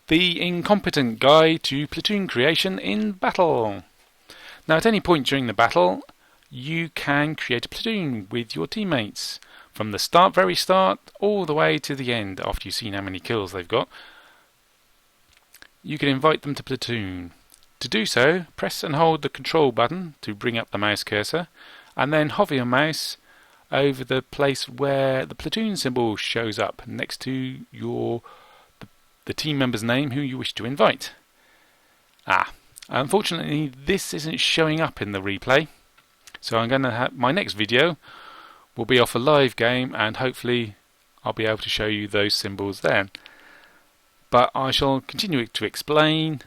The Incompetent Guide to Platoon Creation in Battle. Now, at any point during the battle, you can create a platoon with your teammates from the very start, all the way to the end after you've seen how many kills they've got. You can invite them to platoon. To do so, press and hold the control button to bring up the mouse cursor, and then hover your mouse over the place where the platoon symbol shows up next to the team member's name who you wish to invite. Unfortunately this isn't showing up in the replay, so I'm going to have my next video will be off a live game, and hopefully I'll be able to show you those symbols then. But I shall continue to explain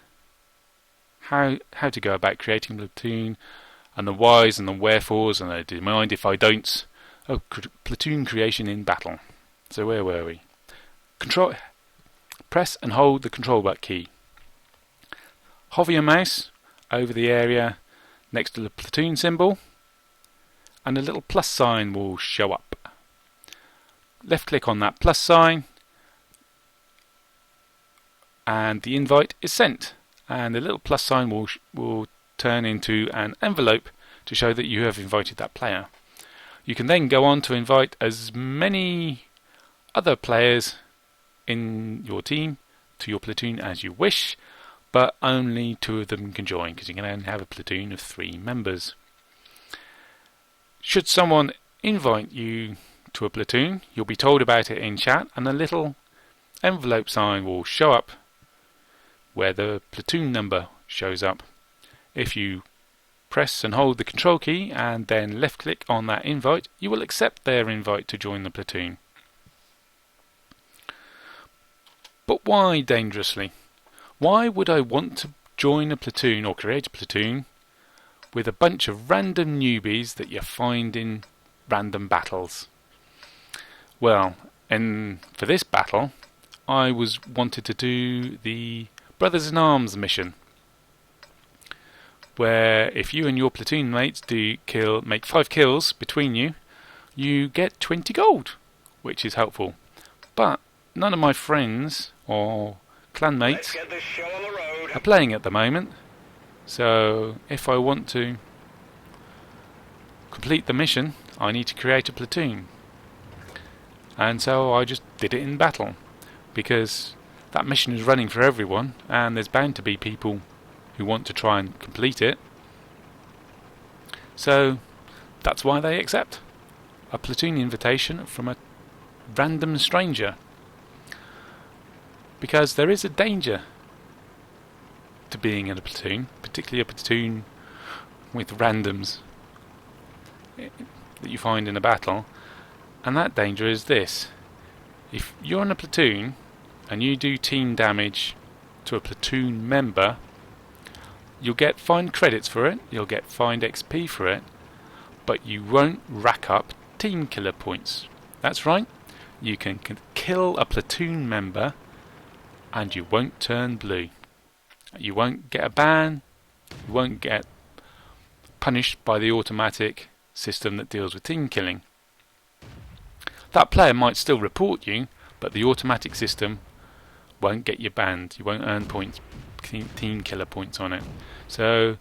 how to go about creating a platoon, and the whys and the wherefores and the do mind if I don't of platoon creation in battle. So where were we? Press and hold the control button key. Hover your mouse over the area next to the platoon symbol, and a little plus sign will show up. Left click on that plus sign and the invite is sent, and the little plus sign will turn into an envelope to show that you have invited that player. You can then go on to invite as many other players in your team to your platoon as you wish, but only 2 of them can join, because you can only have a platoon of 3 members. Should someone invite you to a platoon, you'll be told about it in chat, and a little envelope sign will show up where the platoon number shows up. If you press and hold the control key and then left click on that invite, you will accept their invite to join the platoon. But why dangerously? Why would I want to join a platoon or create a platoon with a bunch of random newbies that you find in random battles? Well, for this battle, I wanted to do the Brothers in Arms mission, where if you and your platoon mates make 5 kills between you, you get 20 gold, which is helpful. But none of my friends or clanmates are playing at the moment, so if I want to complete the mission, I need to create a platoon. And so I just did it in battle, because that mission is running for everyone, and there's bound to be people who want to try and complete it. So that's why they accept a platoon invitation from a random stranger. Because there is a danger to being in a platoon, particularly a platoon with randoms that you find in a battle, and that danger is this: if you're in a platoon and you do team damage to a platoon member, you'll get find credits for it, you'll get find XP for it, but you won't rack up team killer points. That's right, you can kill a platoon member and you won't turn blue. You won't get a ban, you won't get punished by the automatic system that deals with team killing. That player might still report you, but the automatic system won't get you banned. You won't earn points, team killer points on it. So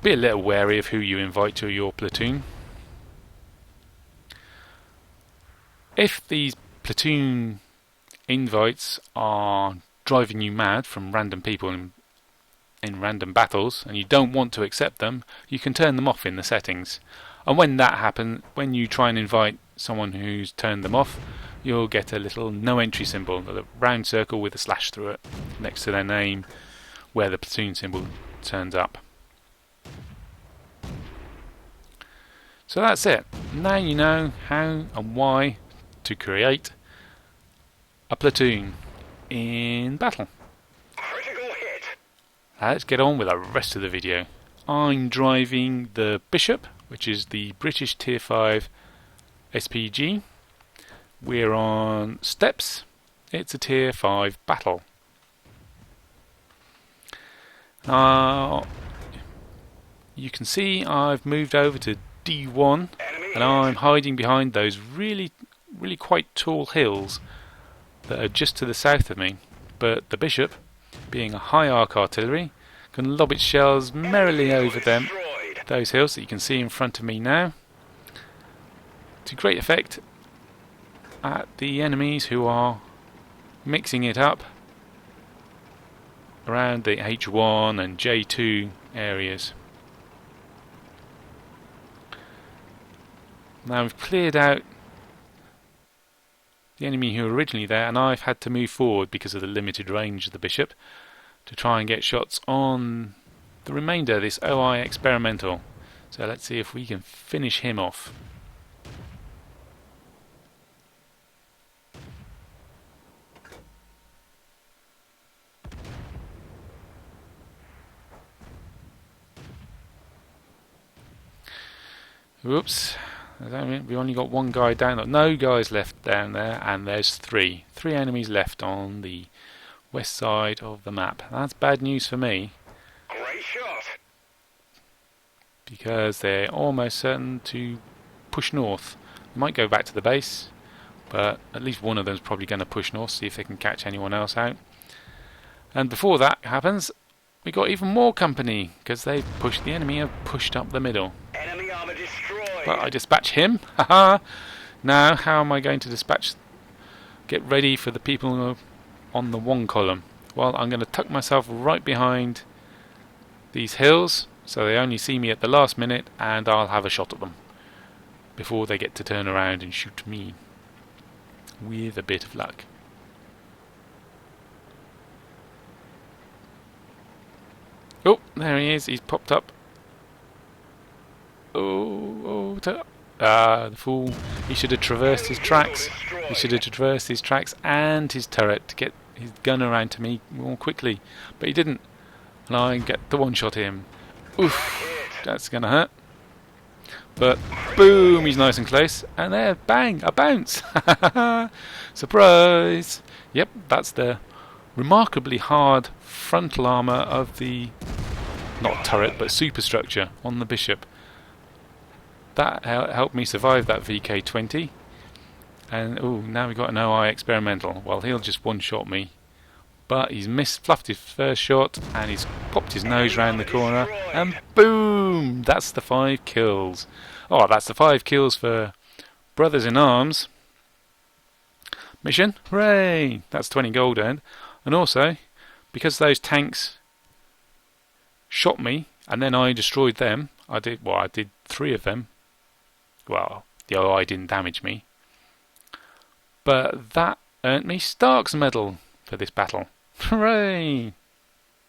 be a little wary of who you invite to your platoon. If these platoon invites are driving you mad from random people in random battles and you don't want to accept them, you can turn them off in the settings. And when that happens, when you try and invite someone who's turned them off, you'll get a little no entry symbol, a round circle with a slash through it next to their name where the platoon symbol turns up. So that's it. Now you know how and why to create a platoon in battle. Critical hit. Let's get on with the rest of the video. I'm driving the Bishop, which is the British Tier 5 SPG. We're on Steps. It's a Tier 5 battle. Now, you can see I've moved over to D1 and I'm hiding behind those really quite tall hills that are just to the south of me. but the bishop, being a high arc artillery, can lob its shells merrily over them, those hills that you can see in front of me now, to great effect at the enemies who are mixing it up around the H1 and J2 areas. Now we've cleared out the enemy who were originally there, and I've had to move forward because of the limited range of the bishop to try and get shots on the remainder of this OI experimental. So let's see if we can finish him off. Whoops. We've only got one guy down. No guys left down there, and there's three enemies left on the west side of the map. That's bad news for me. Great shot. Because they're almost certain to push north. They might go back to the base, but at least one of them is probably going to push north, see if they can catch anyone else out. And before that happens, we got even more company, because the enemy have pushed up the middle. Enemy armor destroyed. But I dispatch him. Haha. Now, how am I going to get ready for the people on the one column? Well, I'm going to tuck myself right behind these hills, so they only see me at the last minute, and I'll have a shot at them before they get to turn around and shoot me, with a bit of luck. Oh, there he is. He's popped up. The fool. He should have traversed his tracks. He should have traversed his tracks and his turret to get his gun around to me more quickly. But he didn't. And I get the one-shot him. Oof. That's going to hurt. But boom, he's nice and close. And there, bang, a bounce. Surprise. Yep, that's the remarkably hard frontal armour of the, not turret, but superstructure on the bishop. That helped me survive that VK-20. And now we've got an OI experimental. Well, he'll just one-shot me. But he's fluffed his first shot, and he's popped his nose round the corner, and boom! That's the 5 kills. Oh, that's the 5 kills for Brothers in Arms. Mission, hooray! That's 20 gold earned. And also, because those tanks shot me, and then I destroyed them, I did 3 of them. Well, the OI didn't damage me. But that earned me Stark's Medal for this battle. Hooray!